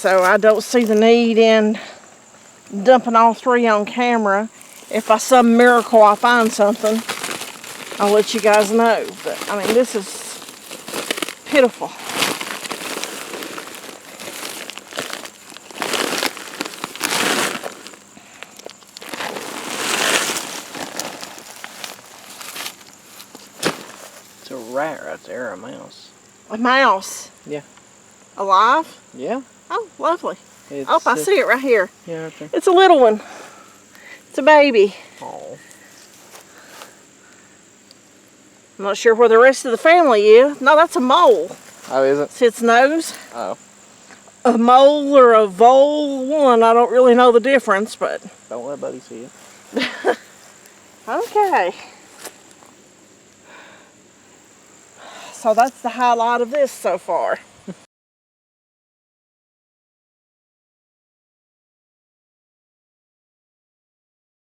So I don't see the need in dumping all 3 on camera. If by some miracle I find something, I'll let you guys know. But I mean, this is pitiful. It's a rat right there, a mouse. A mouse? Yeah. Alive? Yeah. Oh, lovely. It's, I see it right here. Yeah, right there. It's a little one. It's a baby. Oh. I'm not sure where the rest of the family is. No, that's a mole. Oh, is it? See its nose? Oh. A mole or a vole one, I don't really know the difference, but... Don't let Buddy see it. Okay. So that's the highlight of this so far.